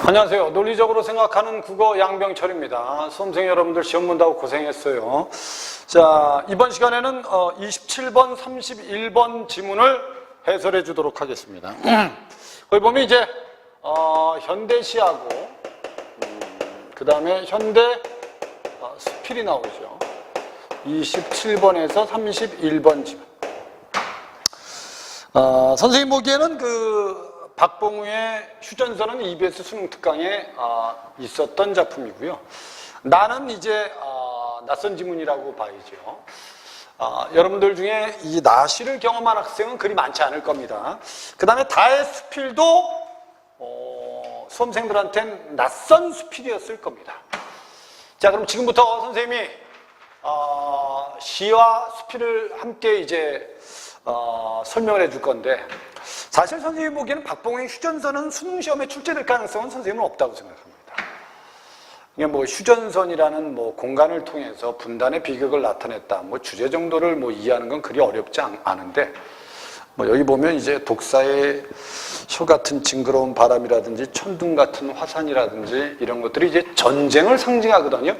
안녕하세요. 논리적으로 생각하는 국어 양병철입니다. 수험생 여러분들 시험 본다고 고생했어요. 자, 이번 시간에는 27번, 31번 지문을 해설해 주도록 하겠습니다. 거기 보면 이제 현대시하고 그 다음에 현대 수필이 나오죠. 27번에서 31번 지문. 선생님 보기에는 박봉우의 휴전선은 EBS 수능 특강에 있었던 작품이고요. 나는 이제 낯선 지문이라고 봐야죠. 여러분들 중에 이 나시를 경험한 학생은 그리 많지 않을 겁니다. 그 다음에 다의 수필도 수험생들한테는 낯선 수필이었을 겁니다. 자, 그럼 지금부터 선생님이 시와 수필을 함께 이제 설명을 해줄 건데, 사실 선생님 보기에는 박봉우의 휴전선은 수능시험에 출제될 가능성은 선생님은 없다고 생각합니다. 이게 휴전선이라는 공간을 통해서 분단의 비극을 나타냈다. 주제 정도를 이해하는 건 그리 어렵지 않은데, 여기 보면 이제 독사의 혀 같은 징그러운 바람이라든지 천둥 같은 화산이라든지 이런 것들이 이제 전쟁을 상징하거든요.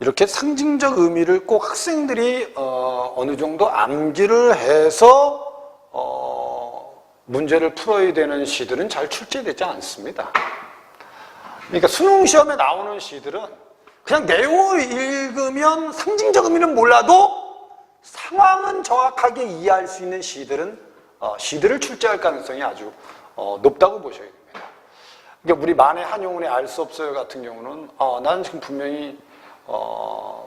이렇게 상징적 의미를 꼭 학생들이 어느 정도 암기를 해서 문제를 풀어야 되는 시들은 잘 출제되지 않습니다. 그러니까 수능시험에 나오는 시들은 그냥 내용을 읽으면 상징적 의미는 몰라도 상황은 정확하게 이해할 수 있는 시들을 출제할 가능성이 아주 높다고 보셔야 됩니다. 그러니까 우리 만해 한용운의 알 수 없어요 같은 경우는 나는 지금 분명히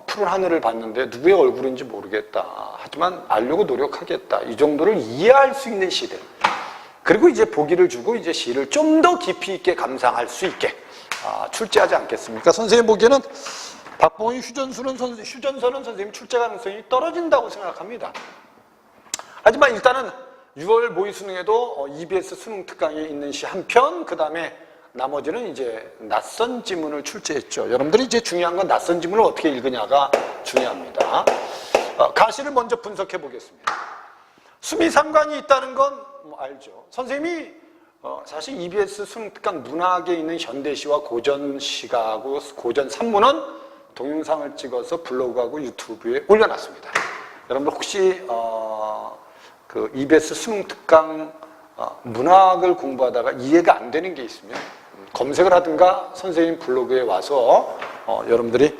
푸른 하늘을 봤는데 누구의 얼굴인지 모르겠다. 하지만 알려고 노력하겠다. 이 정도를 이해할 수 있는 시들. 그리고 이제 보기를 주고 이제 시를 좀 더 깊이 있게 감상할 수 있게 출제하지 않겠습니까? 선생님 보기에는 박봉우의 휴전선은 선생님 출제 가능성이 떨어진다고 생각합니다. 하지만 일단은 6월 모의 수능에도 EBS 수능 특강에 있는 시 한 편, 그 다음에 나머지는 이제 낯선 지문을 출제했죠. 여러분들이 이제 중요한 건 낯선 지문을 어떻게 읽으냐가 중요합니다. 가시를 먼저 분석해 보겠습니다. 수미상관이 있다는 건 알죠. 선생님이 사실 EBS 수능 특강 문학에 있는 현대시와 고전시가하고 고전 산문은 동영상을 찍어서 블로그하고 유튜브에 올려놨습니다. 여러분들 혹시 그 EBS 수능 특강 문학을 공부하다가 이해가 안 되는 게 있으면 검색을 하든가 선생님 블로그에 와서 여러분들이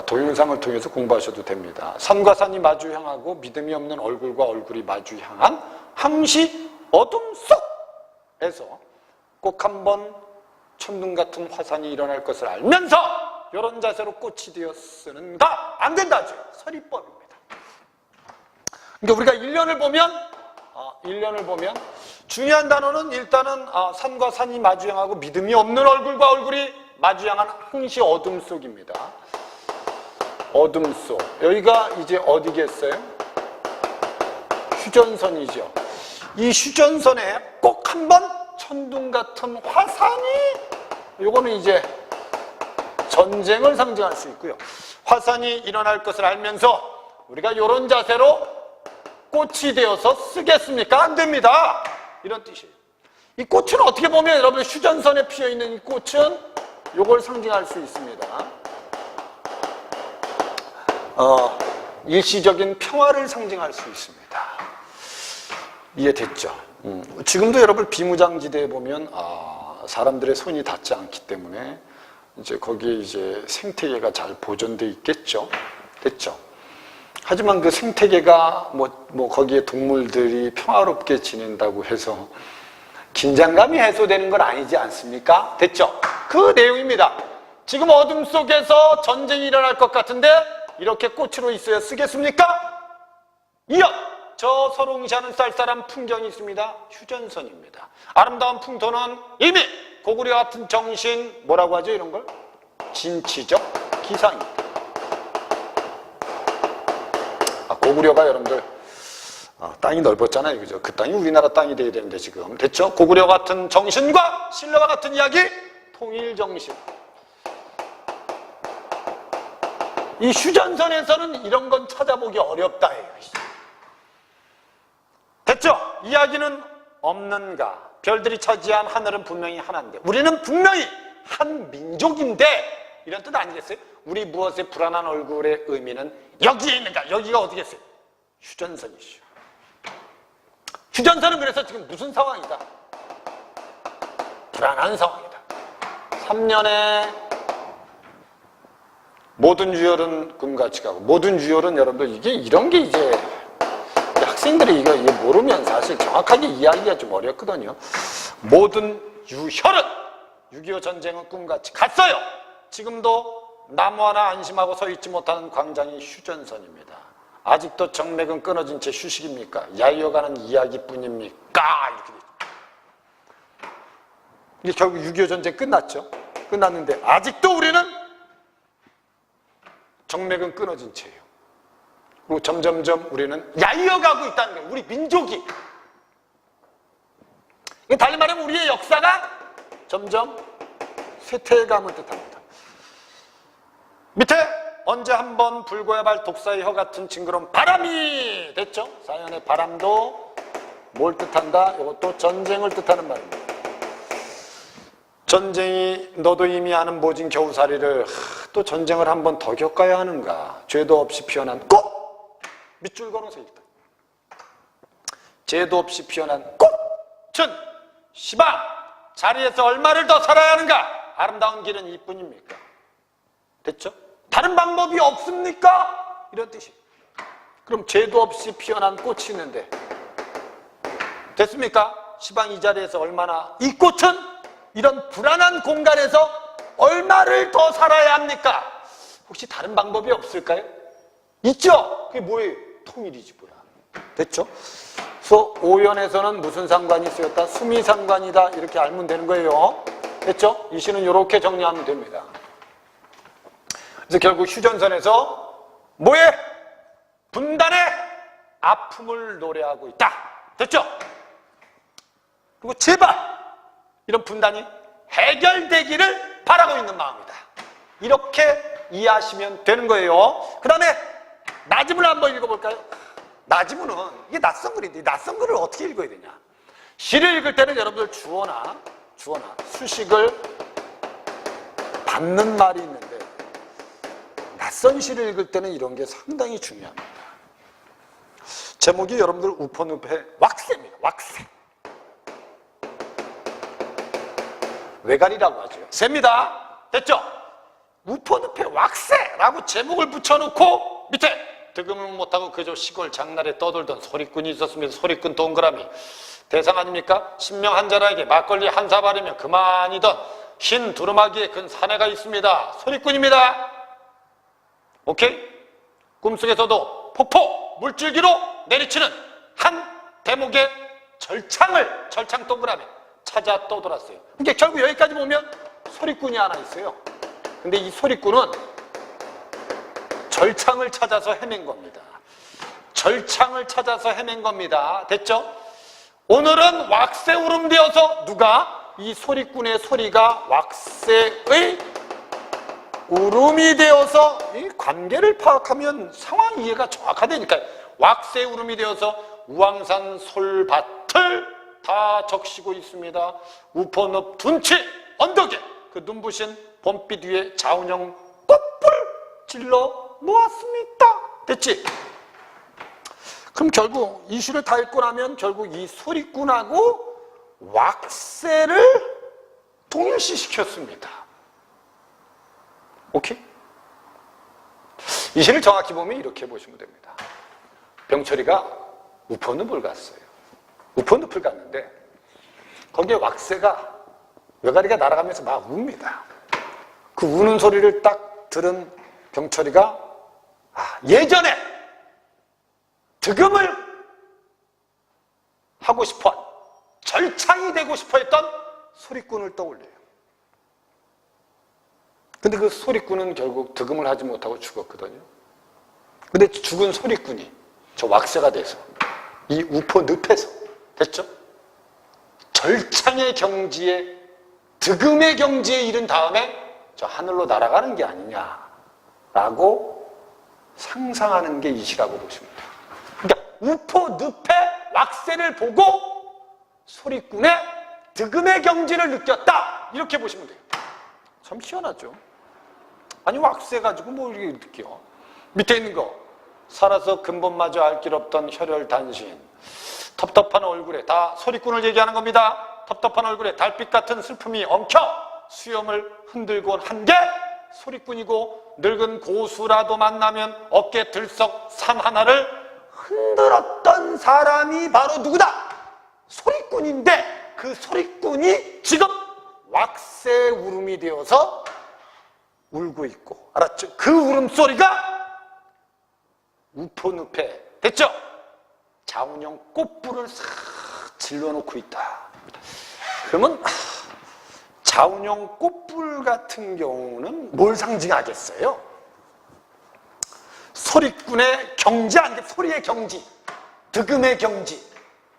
동영상을 통해서 공부하셔도 됩니다. 산과 산이 마주 향하고 믿음이 없는 얼굴과 얼굴이 마주 향한 항시 어둠 속에서 꼭 한번 천둥 같은 화산이 일어날 것을 알면서 이런 자세로 꽃이 되어 쓰는가? 안 된다죠. 서리법입니다. 그러니까 우리가 1년을 보면 중요한 단어는 일단은 산과 산이 마주향하고 믿음이 없는 얼굴과 얼굴이 마주향한 항시 어둠 속입니다. 어둠 속. 여기가 이제 어디겠어요? 휴전선이죠. 이 휴전선에 꼭 한번 천둥 같은 화산이, 요거는 이제 전쟁을 상징할 수 있고요. 화산이 일어날 것을 알면서 우리가 이런 자세로 꽃이 되어서 쓰겠습니까? 안 됩니다. 이런 뜻이에요. 이 꽃은 어떻게 보면 여러분 휴전선에 피어있는 이 꽃은 요걸 상징할 수 있습니다. 일시적인 평화를 상징할 수 있습니다. 이해됐죠? 지금도 여러분 비무장지대에 보면 사람들의 손이 닿지 않기 때문에 이제 거기에 이제 생태계가 잘 보존돼 있겠죠? 됐죠? 하지만 그 생태계가 거기에 동물들이 평화롭게 지낸다고 해서 긴장감이 해소되는 건 아니지 않습니까? 됐죠? 그 내용입니다. 지금 어둠 속에서 전쟁이 일어날 것 같은데 이렇게 꽃으로 있어야 쓰겠습니까? 이어 저 서롱시하는 쌀쌀한 풍경이 있습니다. 휴전선입니다. 아름다운 풍토는 이미 고구려 같은 정신, 뭐라고 하죠 이런 걸? 진취적 기상입니다. 고구려가 여러분들 땅이 넓었잖아요. 그죠? 그 땅이 우리나라 땅이 돼야 되는데 지금 됐죠? 고구려 같은 정신과 신라와 같은 이야기, 통일정신. 이 휴전선에서는 이런 건 찾아보기 어렵다. 됐죠? 이야기는 없는가? 별들이 차지한 하늘은 분명히 하나인데 우리는 분명히 한 민족인데 이런 뜻 아니겠어요? 우리 무엇의 불안한 얼굴의 의미는 여기에 있는가? 여기가 어디겠어요? 휴전선이죠. 휴전선은 그래서 지금 무슨 상황이다? 불안한 상황이다. 3년에 모든 유혈은 금같이 가고 모든 유혈은 여러분들 이게 이런 게 이제 학생들이 이거 모르면 사실 정확하게 이해하기가 좀 어렵거든요. 모든 유혈은 6.25 전쟁은 꿈같이 갔어요. 지금도 나무 하나 안심하고 서 있지 못하는 광장이 휴전선입니다. 아직도 정맥은 끊어진 채 휴식입니까? 야유어가는 이야기뿐입니까? 이렇게 되죠. 이게 결국 6.25 전쟁 끝났죠. 끝났는데 아직도 우리는 정맥은 끊어진 채예요. 그리고 점점점 우리는 야이어가고 있다는 거예요. 우리 민족이. 달리 말하면 우리의 역사가 점점 쇠퇴감을 뜻합니다. 밑에 언제 한번 불고야 발 독사의 혀 같은 징그러운 바람이 됐죠? 사연의 바람도 뭘 뜻한다? 이것도 전쟁을 뜻하는 말입니다. 전쟁이 너도 이미 아는 모진 겨우살이를 또 전쟁을 한 번 더 겪어야 하는가? 죄도 없이 피어난 꽃! 밑줄 거는 서 있다. 죄도 없이 피어난 꽃은 시방 자리에서 얼마를 더 살아야 하는가? 아름다운 길은 이뿐입니까? 됐죠? 다른 방법이 없습니까? 이런 뜻이에요. 그럼 죄도 없이 피어난 꽃이 있는데 됐습니까? 시방 이 자리에서 얼마나 이 꽃은 이런 불안한 공간에서 얼마를 더 살아야 합니까? 혹시 다른 방법이 없을까요? 있죠? 그게 뭐예요? 통일이지 뭐야. 됐죠? 그래서 오연에서는 무슨 상관이 쓰였다? 수미상관이다 이렇게 알면 되는 거예요. 됐죠? 이 시는 이렇게 정리하면 됩니다. 그래서 결국 휴전선에서 뭐에? 분단의 아픔을 노래하고 있다. 됐죠? 그리고 제발 이런 분단이 해결되기를 바라고 있는 마음이다. 이렇게 이해하시면 되는 거예요. 그 다음에 나지문을 한번 읽어볼까요? 나지문은 이게 낯선 글인데 낯선 글을 어떻게 읽어야 되냐? 시를 읽을 때는 여러분들 주어나 수식을 받는 말이 있는데 낯선 시를 읽을 때는 이런 게 상당히 중요합니다. 제목이 여러분들 우포늪의 왁새입니다. 왁새. 외갈이라고 하죠. 새입니다. 됐죠? 우포늪의 왁새라고 제목을 붙여놓고 밑에 득음을 못하고 그저 시골 장날에 떠돌던 소리꾼이 있었습니다. 소리꾼 동그라미. 대상 아닙니까? 신명 한자라에게 막걸리 한 사발이면 그만이던 흰 두루마기에 큰 사내가 있습니다. 소리꾼입니다. 오케이? 꿈속에서도 폭포 물줄기로 내리치는 한 대목의 절창 동그라미 찾아 떠돌았어요. 그러니까 결국 여기까지 보면 소리꾼이 하나 있어요. 근데 이 소리꾼은 절창을 찾아서 헤맨 겁니다. 절창을 찾아서 헤맨 겁니다. 됐죠? 오늘은 왁새 울음 되어서 누가? 이 소리꾼의 소리가 왁새의 울음이 되어서 이 관계를 파악하면 상황 이해가 정확하다니까요. 왁새 울음이 되어서 우왕산 솔밭을 다 적시고 있습니다. 우포늪 둔치 언덕에 그 눈부신 봄빛 위에 자운형 꽃불 질러 놓았습니다. 됐지? 그럼 결국 이 시를 다 읽고 나면 결국 이 소리꾼하고 왁새를 동일시시켰습니다. 오케이? 이 시를 정확히 보면 이렇게 보시면 됩니다. 병철이가 우포늪을 갔어요. 우포늪을 갔는데 거기에 왁새가 외가리가 날아가면서 막 웁니다. 그 우는 소리를 딱 들은 병철이가 예전에 득음을 하고 싶어 절창이 되고 싶어 했던 소리꾼을 떠올려요. 근데 그 소리꾼은 결국 득음을 하지 못하고 죽었거든요. 근데 죽은 소리꾼이 저 왁새가 돼서 이 우포늪에서 됐죠? 절창의 경지에 득음의 경지에 이른 다음에 저 하늘로 날아가는 게 아니냐라고 상상하는 게 이 시라고 보시면 돼요. 그러니까 우포늪의 왁새를 보고 소리꾼의 득음의 경지를 느꼈다. 이렇게 보시면 돼요. 참 희한하죠. 아니 왁세 가지고 뭐 이렇게 느껴. 밑에 있는 거 살아서 근본마저 알 길 없던 혈혈단신. 텁텁한 얼굴에 다 소리꾼을 얘기하는 겁니다. 텁텁한 얼굴에 달빛 같은 슬픔이 엉켜 수염을 흔들곤 한 게 소리꾼이고 늙은 고수라도 만나면 어깨 들썩 산 하나를 흔들었던 사람이 바로 누구다? 소리꾼인데 그 소리꾼이 지금 왁새 울음이 되어서 울고 있고, 알았죠? 그 울음소리가 우포늪에 됐죠? 자운형 꽃불을 싹 질러놓고 있다. 그러면 자운형 꽃불 같은 경우는 뭘 상징하겠어요? 소리꾼의 경지 아니게 소리의 경지, 득음의 경지,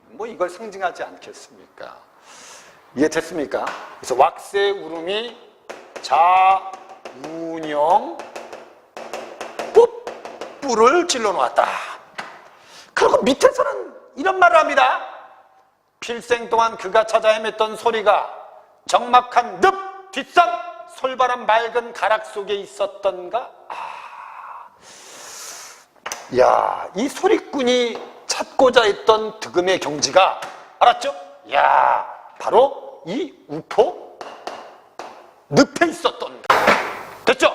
뭐 이걸 상징하지 않겠습니까? 이해됐습니까? 그래서 왁새 울음이 자운형 꽃불을 질러 놓았다. 그리고 밑에서는 이런 말을 합니다. 필생 동안 그가 찾아 헤맸던 소리가 적막한 늪 뒷산 솔바람 맑은 가락 속에 있었던가. 야, 이 소리꾼이 찾고자 했던 득음의 경지가, 알았죠? 야, 바로 이 우포 늪에 있었던. 됐죠?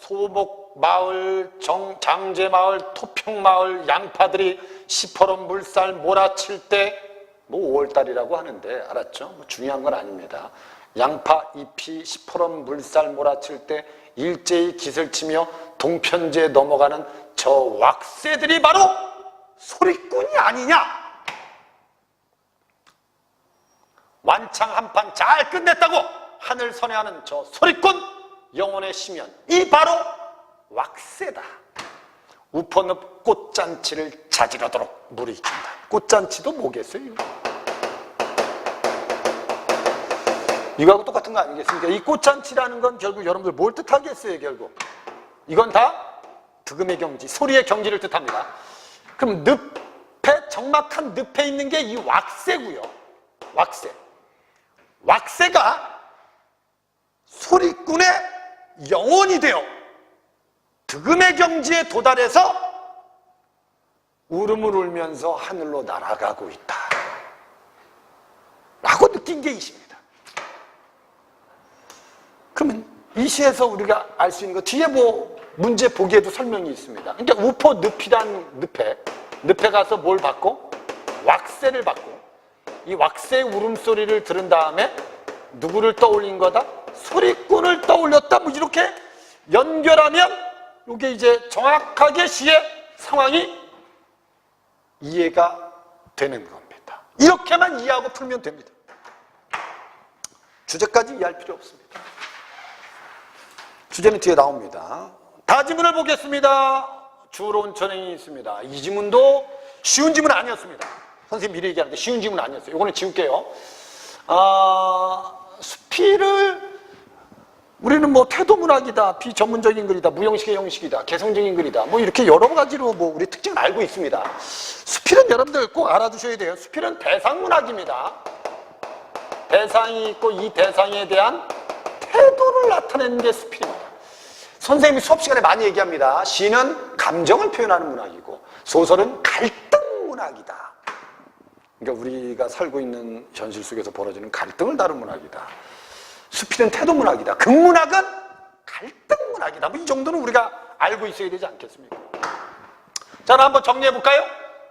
소목마을, 장제마을, 토평마을 양파들이 시퍼런 물살 몰아칠 때, 뭐 5월달이라고 하는데, 알았죠? 뭐 중요한 건 아닙니다. 양파 잎이 시퍼런 물살 몰아칠 때 일제히 기슬치며 동편제에 넘어가는 저 왁새들이 바로 소리꾼이 아니냐? 완창 한판 잘 끝냈다고 하늘 선회하는 저 소리꾼, 영혼의 심연, 이 바로 왁새다. 우퍼늪 꽃잔치를 자지러도록 물이 준다. 꽃잔치도 뭐겠어요? 이거하고 똑같은 거 아니겠습니까? 이 꽃잔치라는 건 결국 여러분들 뭘 뜻하겠어요, 결국? 이건 다 득음의 경지, 소리의 경지를 뜻합니다. 그럼 늪에, 적막한 늪에 있는 게 이 왁새고요. 왁새. 왁새가 소리꾼의 영혼이 되어 득음의 경지에 도달해서 울음을 울면서 하늘로 날아가고 있다. 라고 느낀 게 이 시입니다. 그러면 이 시에서 우리가 알 수 있는 거, 뒤에 뭐 문제 보기에도 설명이 있습니다. 그러니까 우포 늪이란 늪에 가서 뭘 받고? 왁새를 받고, 이 왁새의 울음소리를 들은 다음에 누구를 떠올린 거다? 소리꾼을 떠올렸다. 뭐 이렇게 연결하면 이게 이제 정확하게 시의 상황이 이해가 되는 겁니다. 이렇게만 이해하고 풀면 됩니다. 주제까지 이해할 필요 없습니다. 주제는 뒤에 나옵니다. 다지문을 보겠습니다. 주로 온천행이 있습니다. 이 지문도 쉬운 지문 아니었습니다. 선생님 미리 얘기하는데 쉬운 지문 아니었어요. 이거는 지울게요. 수필을 우리는 뭐 태도문학이다, 비전문적인 글이다, 무형식의 형식이다, 개성적인 글이다, 뭐 이렇게 여러 가지로 뭐 우리 특징을 알고 있습니다. 수필은 여러분들 꼭 알아두셔야 돼요. 수필은 대상문학입니다. 대상이 있고 이 대상에 대한 태도를 나타내는 게 수필입니다. 선생님이 수업 시간에 많이 얘기합니다. 시는 감정을 표현하는 문학이고 소설은 갈등 문학이다. 그러니까 우리가 살고 있는 현실 속에서 벌어지는 갈등을 다룬 문학이다. 수필은 태도 문학이다. 극문학은 갈등 문학이다. 뭐 이 정도는 우리가 알고 있어야 되지 않겠습니까? 자, 한번 정리해 볼까요?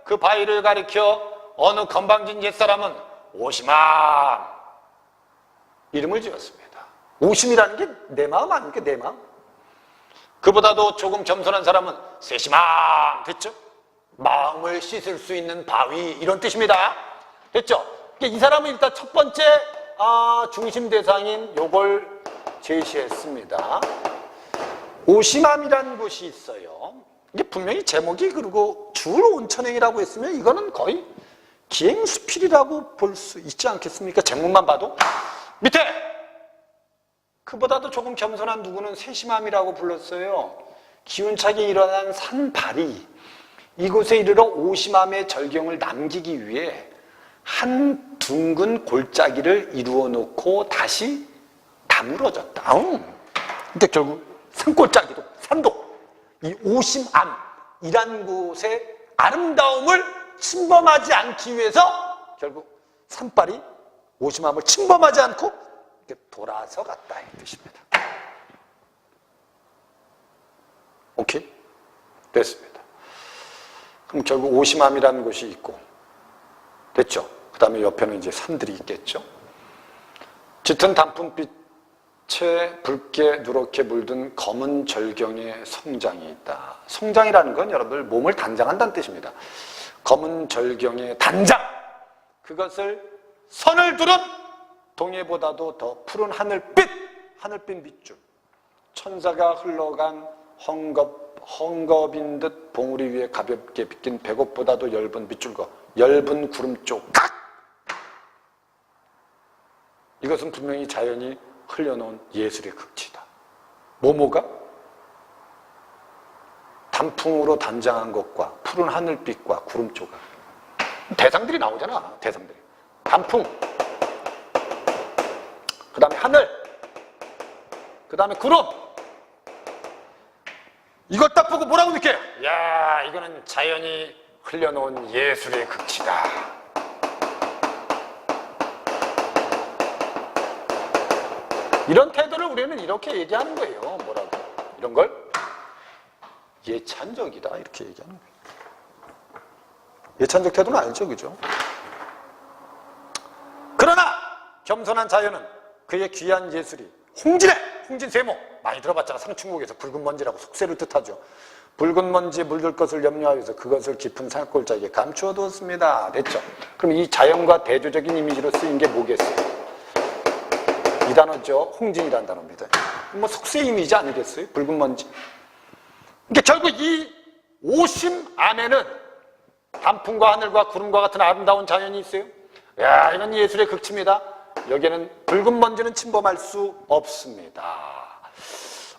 그 바위를 가리켜 어느 건방진 옛사람은 오심함 이름을 지었습니다. 오심이라는 게 내 마음 아닙니까? 내 마음. 그보다도 조금 겸손한 사람은 세심함. 됐죠? 마음을 씻을 수 있는 바위, 이런 뜻입니다. 됐죠? 이 사람은 일단 첫 번째 중심 대상인 요걸 제시했습니다. 오심함이라는 곳이 있어요. 이게 분명히 제목이 그리고 주로 온천행이라고 했으면 이거는 거의 기행수필이라고 볼 수 있지 않겠습니까? 제목만 봐도. 밑에 그보다도 조금 겸손한 누구는 세심함이라고 불렀어요. 기운차게 일어난 산발이 이곳에 이르러 오심함의 절경을 남기기 위해 한두 둥근 골짜기를 이루어 놓고 다시 다물어졌다. 그러니까 결국 산골짜기도 산도 이 오심암이란 곳의 아름다움을 침범하지 않기 위해서 결국 산발이 오심암을 침범하지 않고 이렇게 돌아서 갔다 이 뜻입니다. 오케이? 됐습니다. 그럼 결국 오심암이라는 곳이 있고 됐죠? 그 다음에 옆에는 이제 산들이 있겠죠? 짙은 단풍빛에 붉게 누렇게 물든 검은 절경의 성장이 있다. 성장이라는 건 여러분들 몸을 단장한다는 뜻입니다. 검은 절경의 단장, 그것을 선을 두른 동해보다도 더 푸른 하늘빛 밑줄, 천사가 흘러간 헝겊인 듯 봉우리 위에 가볍게 빗긴 배꼽보다도 엷은 밑줄과 엷은 구름 쪽각. 이것은 분명히 자연이 흘려놓은 예술의 극치다. 뭐가? 단풍으로 단장한 것과 푸른 하늘빛과 구름 조각. 대상들이 나오잖아. 대상들이. 단풍, 그 다음에 하늘, 그 다음에 구름. 이걸 딱 보고 뭐라고 느껴요? 야, 이거는 자연이 흘려놓은 예술의 극치다. 이런 태도를 우리는 이렇게 얘기하는 거예요. 뭐라고? 이런 걸 예찬적이다 이렇게 얘기하는 거예요. 예찬적 태도는 알죠, 그죠? 그러나 겸손한 자연은 그의 귀한 예술이 홍진 세모 많이 들어봤잖아. 상충곡에서 붉은 먼지라고 속세를 뜻하죠. 붉은 먼지에 물들 것을 염려하여서 그것을 깊은 산골짜기에 감추어 두었습니다. 됐죠? 그럼 이 자연과 대조적인 이미지로 쓰인 게 뭐겠어요? 이 단어죠. 홍진이라는 단어입니다. 뭐 속세 이미지 아니겠어요? 붉은 먼지. 그러니까 결국 이 오심 안에는 단풍과 하늘과 구름과 같은 아름다운 자연이 있어요. 야, 이건 예술의 극치입니다. 여기에는 붉은 먼지는 침범할 수 없습니다.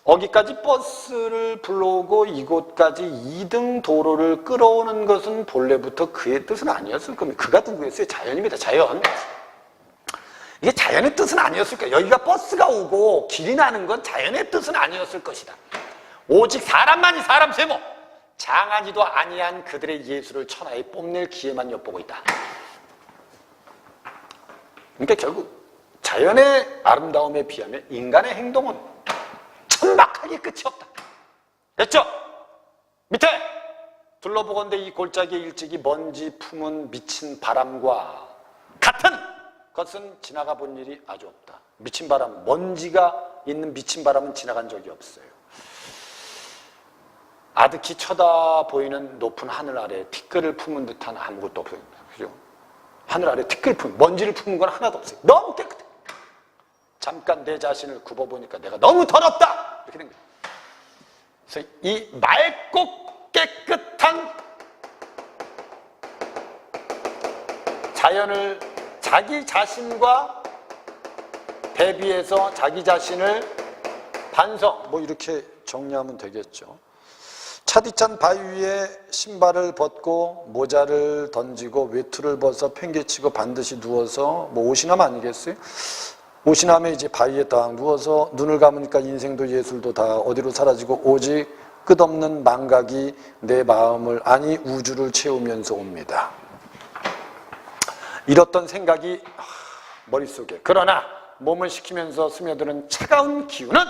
어기까지 버스를 불러오고 이곳까지 2등 도로를 끌어오는 것은 본래부터 그의 뜻은 아니었을 겁니다. 그가 누구였어요? 자연입니다. 자연. 이게 자연의 뜻은 아니었을 거예요. 여기가 버스가 오고 길이 나는 건 자연의 뜻은 아니었을 것이다. 오직 사람만이 사람 세모, 장하지도 아니한 그들의 예술을 천하에 뽐낼 기회만 엿보고 있다. 그러니까 결국 자연의 아름다움에 비하면 인간의 행동은 천박하게 끝이 없다. 됐죠? 밑에 둘러보건대 이 골짜기의 일찍이 먼지 품은 미친 바람과 같은 것은 지나가 본 일이 아주 없다. 미친 바람, 먼지가 있는 미친 바람은 지나간 적이 없어요. 아득히 쳐다보이는 높은 하늘 아래 티끌을 품은 듯한 아무것도 없어요. 그죠? 하늘 아래 티끌을 품은, 먼지를 품은 건 하나도 없어요. 너무 깨끗해. 잠깐 내 자신을 굽어보니까 내가 너무 더럽다! 이렇게 된 거예요. 그래서 이 맑고 깨끗한 자연을 자기 자신과 대비해서 자기 자신을 반성, 뭐 이렇게 정리하면 되겠죠. 차디찬 바위 위에 신발을 벗고 모자를 던지고 외투를 벗어 팽개치고 반드시 누워서 뭐 오시남 아니겠어요? 오시남에 이제 바위에 딱 누워서 눈을 감으니까 인생도 예술도 다 어디로 사라지고 오직 끝없는 망각이 내 마음을 아니 우주를 채우면서 옵니다. 이렇던 생각이 머릿속에, 그러나 몸을 식히면서 스며드는 차가운 기운은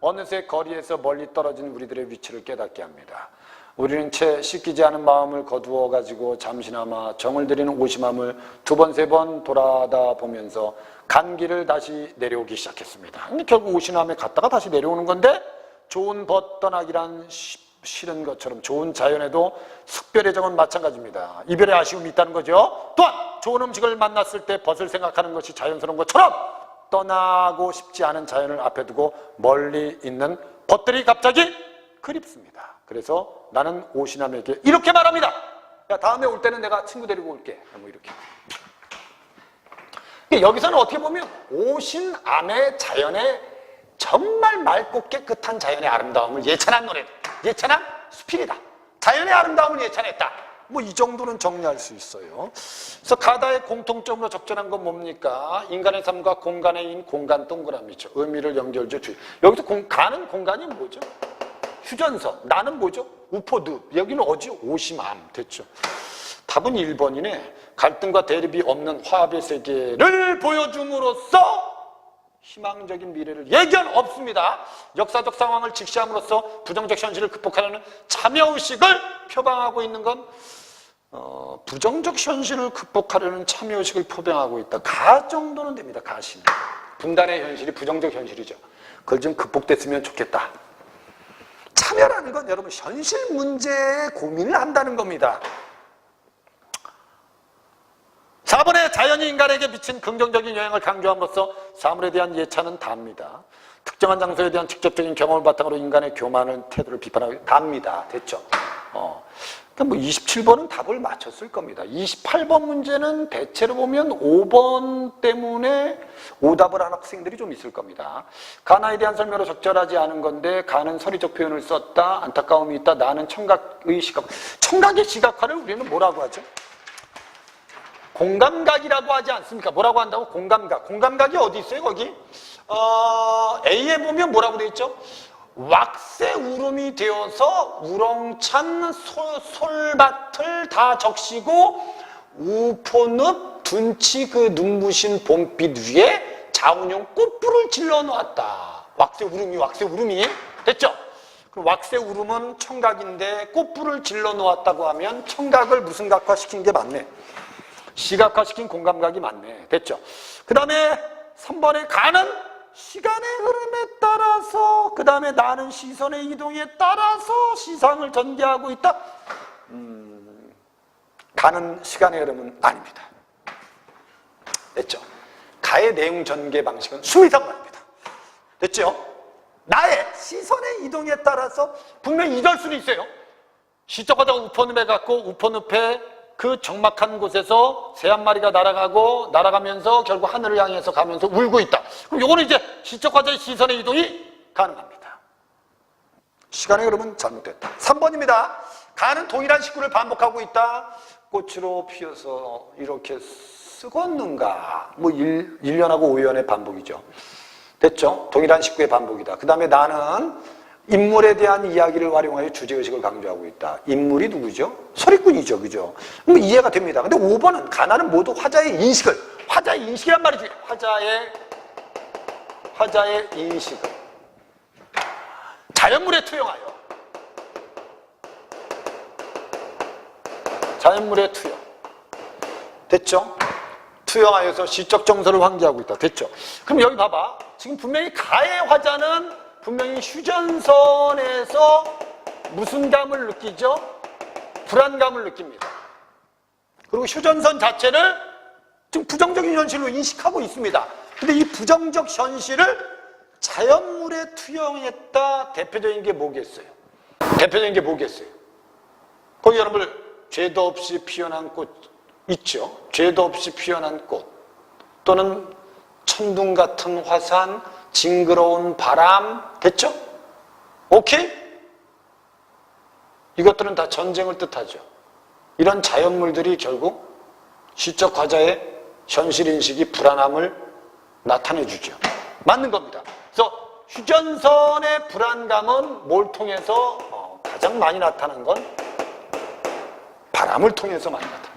어느새 거리에서 멀리 떨어진 우리들의 위치를 깨닫게 합니다. 우리는 채 씻기지 않은 마음을 거두어 가지고 잠시나마 정을 들이는 오심함을 두 번, 세 번 돌아다 보면서 간 길을 다시 내려오기 시작했습니다. 근데 결국 오심함에 갔다가 다시 내려오는 건데, 좋은 벗 떠나기란 싫은 것처럼 좋은 자연에도 숙별의 정은 마찬가지입니다. 이별의 아쉬움이 있다는 거죠. 또한 좋은 음식을 만났을 때 벗을 생각하는 것이 자연스러운 것처럼 떠나고 싶지 않은 자연을 앞에 두고 멀리 있는 벗들이 갑자기 그립습니다. 그래서 나는 오시남에게 이렇게 말합니다. 야, 다음에 올 때는 내가 친구 데리고 올게. 뭐 이렇게. 여기서는 어떻게 보면 오신암의 자연의 정말 맑고 깨끗한 자연의 아름다움을 예찬한 노래다. 예찬한 수필이다. 자연의 아름다움을 예찬했다. 뭐 이 정도는 정리할 수 있어요. 그래서 가다의 공통점으로 적절한 건 뭡니까? 인간의 삶과 공간의 인 공간 동그라미죠. 의미를 연결죠. 여기서 가는 공간이 뭐죠? 휴전선. 나는 뭐죠? 우포늪. 여기는 어디? 오심암. 됐죠. 답은 1번이네. 갈등과 대립이 없는 화합의 세계를 보여줌으로써 희망적인 미래를 예견 없습니다. 역사적 상황을 직시함으로써 부정적 현실을 극복하려는 참여의식을 표방하고 있는 건 부정적 현실을 극복하려는 참여의식을 표방하고 있다. 가 정도는 됩니다. 가시는. 분단의 현실이 부정적 현실이죠. 그걸 좀 극복됐으면 좋겠다. 참여라는 건 여러분 현실 문제에 고민을 한다는 겁니다. 4번에 자연이 인간에게 미친 긍정적인 영향을 강조함으로써 사물에 대한 예찬은 답니다. 특정한 장소에 대한 직접적인 경험을 바탕으로 인간의 교만한 태도를 비판하고 답니다. 됐죠? 그러니까 뭐 27번은 답을 맞췄을 겁니다. 28번 문제는 대체로 보면 5번 때문에 오답을 한 학생들이 좀 있을 겁니다. 가나에 대한 설명으로 적절하지 않은 건데 가는 서리적 표현을 썼다. 안타까움이 있다. 나는 청각의 시각. 청각의 시각화를 우리는 뭐라고 하죠? 공감각이라고 하지 않습니까? 뭐라고 한다고? 공감각. 공감각이 어디 있어요? 거기? A에 보면 뭐라고 되어 있죠? 왁새 울음이 되어서 우렁찬 솔밭을 다 적시고 우포늪 둔치 그 눈부신 봄빛 위에 자운용 꽃불을 질러 놓았다. 왁새 울음이 됐죠? 그럼 왁새 울음은 청각인데 꽃불을 질러 놓았다고 하면 청각을 무슨 각화시킨 게 맞네. 시각화시킨 공감각이 맞네. 됐죠? 그 다음에 3번에 가는 시간의 흐름에 따라서 그 다음에 나는 시선의 이동에 따라서 시상을 전개하고 있다. 가는 시간의 흐름은 아닙니다. 됐죠? 가의 내용 전개 방식은 수미상관입니다. 됐죠? 나의 시선의 이동에 따라서 분명히 이럴 수는 있어요. 시적하다가 우포늪에 갔고 우포늪에 그 적막한 곳에서 새 한 마리가 날아가면서 결국 하늘을 향해서 가면서 울고 있다. 그럼 요거는 이제 시적화자의 시선의 이동이 가능합니다. 시간의 흐름은 잘못됐다. 3번입니다. 가는 동일한 식구를 반복하고 있다. 꽃으로 피어서 이렇게 쓰겄는가. 뭐 1년하고 5년의 반복이죠. 됐죠? 동일한 식구의 반복이다. 그 다음에 나는 인물에 대한 이야기를 활용하여 주제의식을 강조하고 있다. 인물이 누구죠? 소리꾼이죠. 그죠? 그럼 이해가 됩니다. 근데 5번은 가나는 모두 화자의 인식이란 말이지. 화자의 인식을 자연물에 투영하여. 자연물에 투영. 됐죠? 투영하여서 시적 정서를 환기하고 있다. 됐죠? 그럼 여기 봐봐. 지금 분명히 가의 화자는 분명히 휴전선에서 무슨 감을 느끼죠? 불안감을 느낍니다. 그리고 휴전선 자체를 지금 부정적인 현실로 인식하고 있습니다. 근데 이 부정적 현실을 자연물에 투영했다. 대표적인 게 뭐겠어요? 거기 여러분들 죄도 없이 피어난 꽃 있죠? 죄도 없이 피어난 꽃 또는 천둥 같은 화산 징그러운 바람, 됐죠? 오케이? 이것들은 다 전쟁을 뜻하죠. 이런 자연물들이 결국 시적 화자의 현실인식이 불안함을 나타내주죠. 맞는 겁니다. 그래서 휴전선의 불안감은 뭘 통해서 가장 많이 나타난 건 바람을 통해서 많이 나타납니다.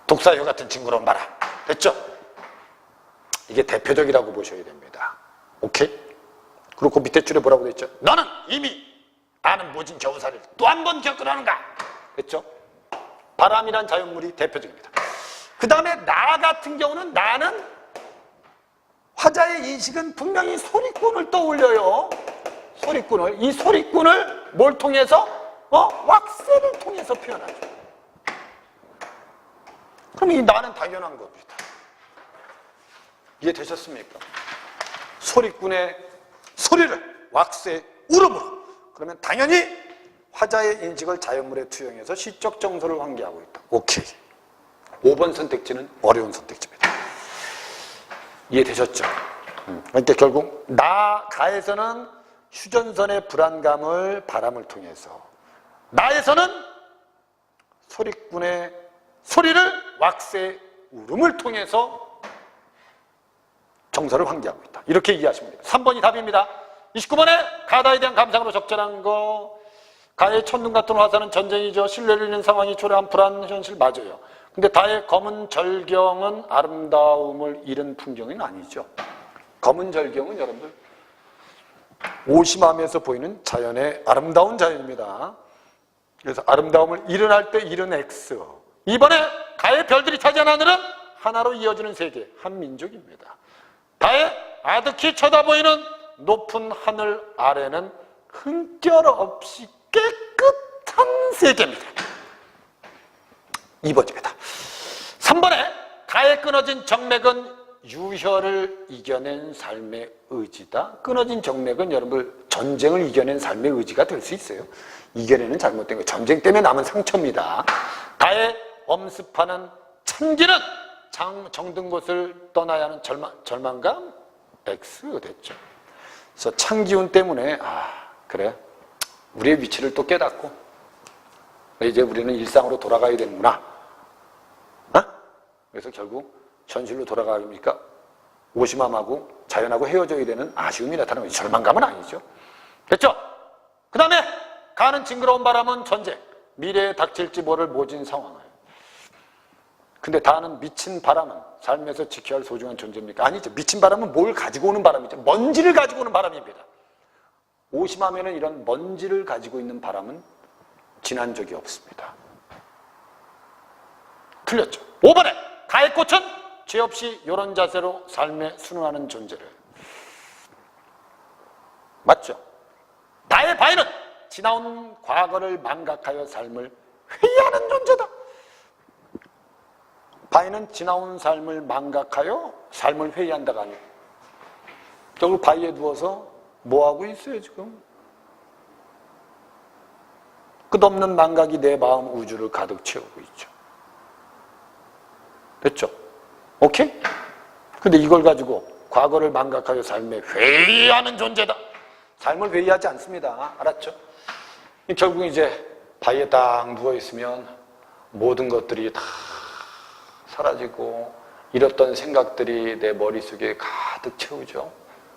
독사여 같은 징그러운 바람, 됐죠? 이게 대표적이라고 보셔야 됩니다. 오케이? 그리고 그 밑에 줄에 뭐라고 되어 있죠? 너는 이미 아는 모진 겨우살이를 또 한 번 겪으라는가? 됐죠? 바람이란 자연물이 대표적입니다. 그 다음에 나 같은 경우는 나는 화자의 인식은 분명히 소리꾼을 떠올려요. 이 소리꾼을 뭘 통해서? 왁새를 통해서 표현하죠. 그럼 이 나는 당연한 겁니다. 이해되셨습니까? 소리꾼의 소리를 왁새 울음으로. 그러면 당연히 화자의 인식을 자연물에 투영해서 시적 정서를 환기하고 있다. 오케이. 5번 선택지는 어려운 선택지입니다. 이해되셨죠? 그러니까 결국 가에서는 휴전선의 불안감을 바람을 통해서, 나에서는 소리꾼의 소리를 왁스의 울음을 통해서 정서를 환기하고 있다. 이렇게 이해하시면 됩니다. 3번이 답입니다. 29번에 가다에 대한 감상으로 적절한 거. 가의 천둥 같은 화살은 전쟁이죠. 신뢰를 잃는 상황이 초래한 불안 현실 맞아요. 근데 다의 검은 절경은 아름다움을 잃은 풍경은 아니죠. 검은 절경은 여러분들 오심함에서 보이는 자연의 아름다운 자연입니다. 그래서 아름다움을 잃어날 때 잃은 X. 이번에 가의 별들이 차지한 하늘은 하나로 이어지는 세계, 한 민족입니다. 다의 아득히 쳐다보이는 높은 하늘 아래는 흠결 없이 깨끗한 세계입니다. 2번입니다. 3번에 가에 끊어진 정맥은 유혈을 이겨낸 삶의 의지다. 끊어진 정맥은 여러분 전쟁을 이겨낸 삶의 의지가 될 수 있어요. 이겨내는 잘못된 거. 전쟁 때문에 남은 상처입니다. 가에 엄습하는 찬기는 정든 곳을 떠나야 하는 절망감 X 됐죠. 그래서 찬기운 때문에 그래 우리의 위치를 또 깨닫고 이제 우리는 일상으로 돌아가야 되는구나. 그래서 결국 현실로 돌아가니까 오심함하고 자연하고 헤어져야 되는 아쉬움이 나타나는 거죠. 절망감은 아니죠. 됐죠? 그 다음에 가는 징그러운 바람은 전쟁, 미래에 닥칠지 모를 모진 상황을. 근데 다는 미친 바람은 삶에서 지켜야 할 소중한 존재입니까? 아니죠. 미친 바람은 뭘 가지고 오는 바람이죠. 먼지를 가지고 오는 바람입니다. 오심하면은 이런 먼지를 가지고 있는 바람은 지난 적이 없습니다. 틀렸죠. 5번에 가의 꽃은 죄 없이 이런 자세로 삶에 순응하는 존재를. 맞죠? 나의 바위는 지나온 과거를 망각하여 삶을 회의하는 존재다. 바위는 지나온 삶을 망각하여 삶을 회의한다가 아니에요. 결국 바위에 누워서 뭐하고 있어요 지금? 끝없는 망각이 내 마음 우주를 가득 채우고 있죠. 됐죠? 오케이? 근데 이걸 가지고 과거를 망각하여 삶에 회의하는 존재다. 삶을 회의하지 않습니다. 알았죠? 결국 이제 바위에 딱 누워있으면 모든 것들이 다 사라지고 잃었던 생각들이 내 머릿속에 가득 채우죠.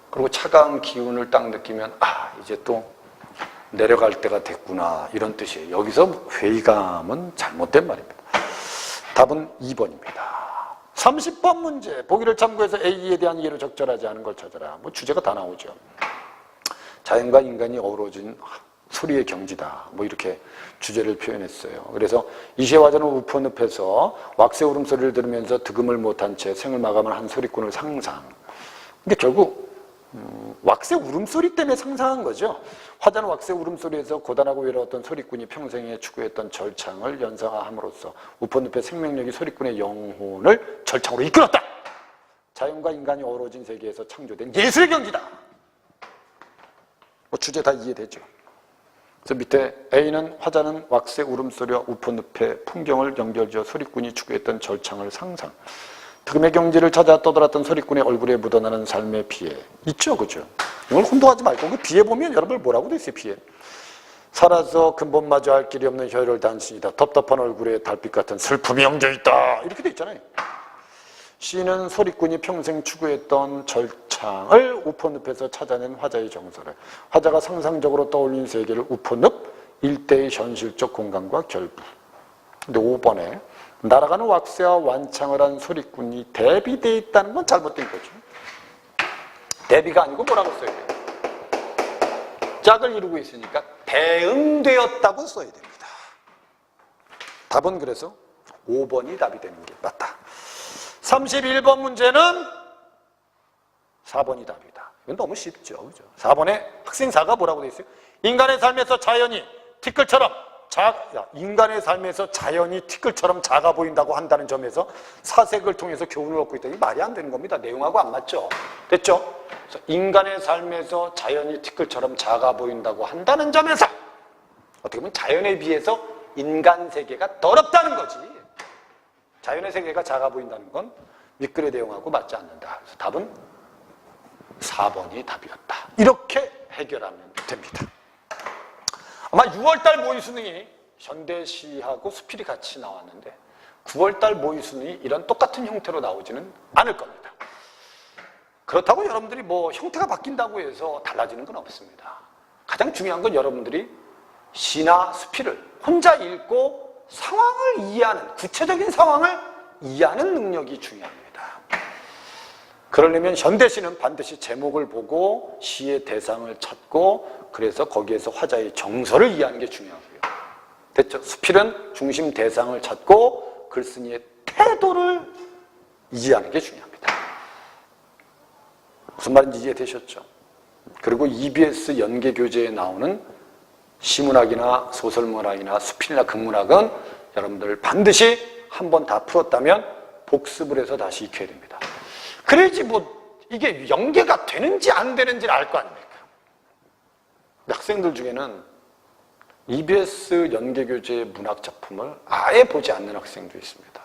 그리고 차가운 기운을 딱 느끼면 이제 또 내려갈 때가 됐구나 이런 뜻이에요. 여기서 회의감은 잘못된 말입니다. 답은 2번입니다. 30번 문제. 보기를 참고해서 A에 대한 이해를 적절하지 않은 걸 찾아라. 뭐 주제가 다 나오죠. 자연과 인간이 어우러진 소리의 경지다. 뭐 이렇게 주제를 표현했어요. 그래서 이시화자는 우퍼늪에서 왁스의 울음소리를 들으면서 득음을 못한 채 생을 마감을 한 소리꾼을 상상. 근데 결국 왁스의 울음소리 때문에 상상한 거죠. 화자는 왁스의 울음소리에서 고단하고 외로웠던 소리꾼이 평생에 추구했던 절창을 연상함으로써 우퍼늪의 생명력이 소리꾼의 영혼을 절창으로 이끌었다. 자연과 인간이 어우러진 세계에서 창조된 예술의 경지다. 뭐 주제 다 이해되죠. 그래서 밑에 A는 화자는 왁스의 울음소리와 우퍼늪의 풍경을 연결지어 소리꾼이 추구했던 절창을 상상. 득음의 경지를 찾아 떠돌았던 소리꾼의 얼굴에 묻어나는 삶의 비애. 있죠, 그죠? 이걸 혼동하지 말고 그 비애 보면 여러분 뭐라고 돼 있어요, 비애. 살아서 근본마저 할 길이 없는 혈혈 단신이다. 덥덥한 얼굴에 달빛 같은 슬픔이 엉겨있다. 이렇게 돼 있잖아요. 시인은 소리꾼이 평생 추구했던 절창을 우퍼늪에서 찾아낸 화자의 정서를, 화자가 상상적으로 떠올린 세계를 우퍼늪 일대의 현실적 공간과 결부. 근데 5번에 날아가는 왁스와 완창을 한 소리꾼이 대비되어 있다는 건 잘못된 거죠. 대비가 아니고 뭐라고 써야 돼요? 짝을 이루고 있으니까 대응되었다고 써야 됩니다. 답은 그래서 5번이 답이 되는 게 맞다. 31번 문제는 4번이 답이다. 이건 너무 쉽죠. 그죠? 4번에 학생 4가 뭐라고 되어 있어요? 인간의 삶에서 자연이 티끌처럼 인간의 삶에서 자연이 티끌처럼 작아 보인다고 한다는 점에서 사색을 통해서 교훈을 얻고 있다. 이게 말이 안 되는 겁니다. 내용하고 안 맞죠? 됐죠? 그래서 인간의 삶에서 자연이 티끌처럼 작아 보인다고 한다는 점에서 어떻게 보면 자연에 비해서 인간 세계가 더럽다는 거지. 자연의 세계가 작아 보인다는 건 밑글의 내용하고 맞지 않는다. 그래서 답은 4번이 답이었다. 이렇게 해결하면 됩니다. 아마 6월달 모의수능이 현대시하고 수필이 같이 나왔는데 9월달 모의수능이 이런 똑같은 형태로 나오지는 않을 겁니다. 그렇다고 여러분들이 뭐 형태가 바뀐다고 해서 달라지는 건 없습니다. 가장 중요한 건 여러분들이 시나 수필을 혼자 읽고 상황을 이해하는, 구체적인 상황을 이해하는 능력이 중요합니다. 그러려면 현대시는 반드시 제목을 보고 시의 대상을 찾고 그래서 거기에서 화자의 정서를 이해하는 게 중요하고요. 됐죠? 수필은 중심 대상을 찾고 글쓴이의 태도를 이해하는 게 중요합니다. 무슨 말인지 이해되셨죠? 그리고 EBS 연계교재에 나오는 시문학이나 소설문학이나 수필이나 극문학은 여러분들 반드시 한번 다 풀었다면 복습을 해서 다시 익혀야 됩니다. 그래야지 뭐 이게 연계가 되는지 안 되는지를 알 거 아닙니까? 학생들 중에는 EBS 연계교재 문학 작품을 아예 보지 않는 학생도 있습니다.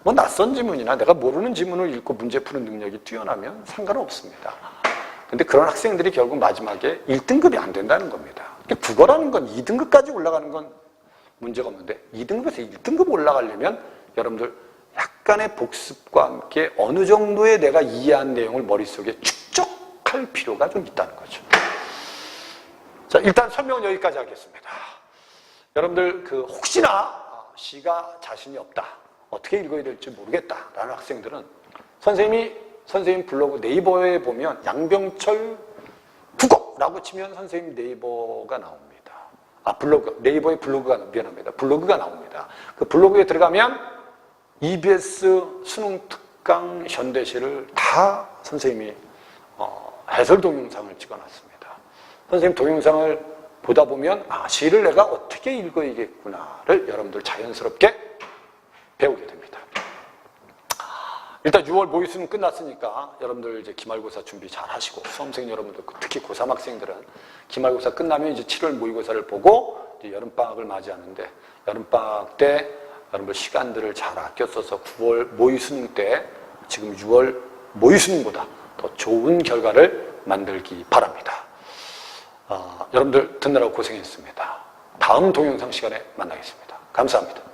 뭐 낯선 지문이나 내가 모르는 지문을 읽고 문제 푸는 능력이 뛰어나면 상관은 없습니다. 근데 그런 학생들이 결국 마지막에 1등급이 안 된다는 겁니다. 국어라는 건 2등급까지 올라가는 건 문제가 없는데 2등급에서 1등급 올라가려면 여러분들 약간의 복습과 함께 어느 정도의 내가 이해한 내용을 머릿속에 축적할 필요가 좀 있다는 거죠. 자, 일단 설명은 여기까지 하겠습니다. 여러분들 혹시나 시가 자신이 없다, 어떻게 읽어야 될지 모르겠다라는 학생들은 선생님 블로그 네이버에 보면 양병철 국어라고 치면 선생님 네이버가 나옵니다. 네이버에 블로그가 나옵니다. 그 블로그에 들어가면 EBS 수능 특강 현대시를 다 선생님이 해설 동영상을 찍어놨습니다. 선생님 동영상을 보다 보면 시를 내가 어떻게 읽어야겠구나를 여러분들 자연스럽게 배우게 됩니다. 일단 6월 모의수능 끝났으니까 여러분들 이제 기말고사 준비 잘 하시고, 수험생 여러분들, 특히 고3 학생들은 기말고사 끝나면 이제 7월 모의고사를 보고 이제 여름방학을 맞이하는데, 여름방학 때 여러분들 시간들을 잘 아껴 써서 9월 모의수능 때 지금 6월 모의수능보다 더 좋은 결과를 만들기 바랍니다. 여러분들 듣느라고 고생했습니다. 다음 동영상 시간에 만나겠습니다. 감사합니다.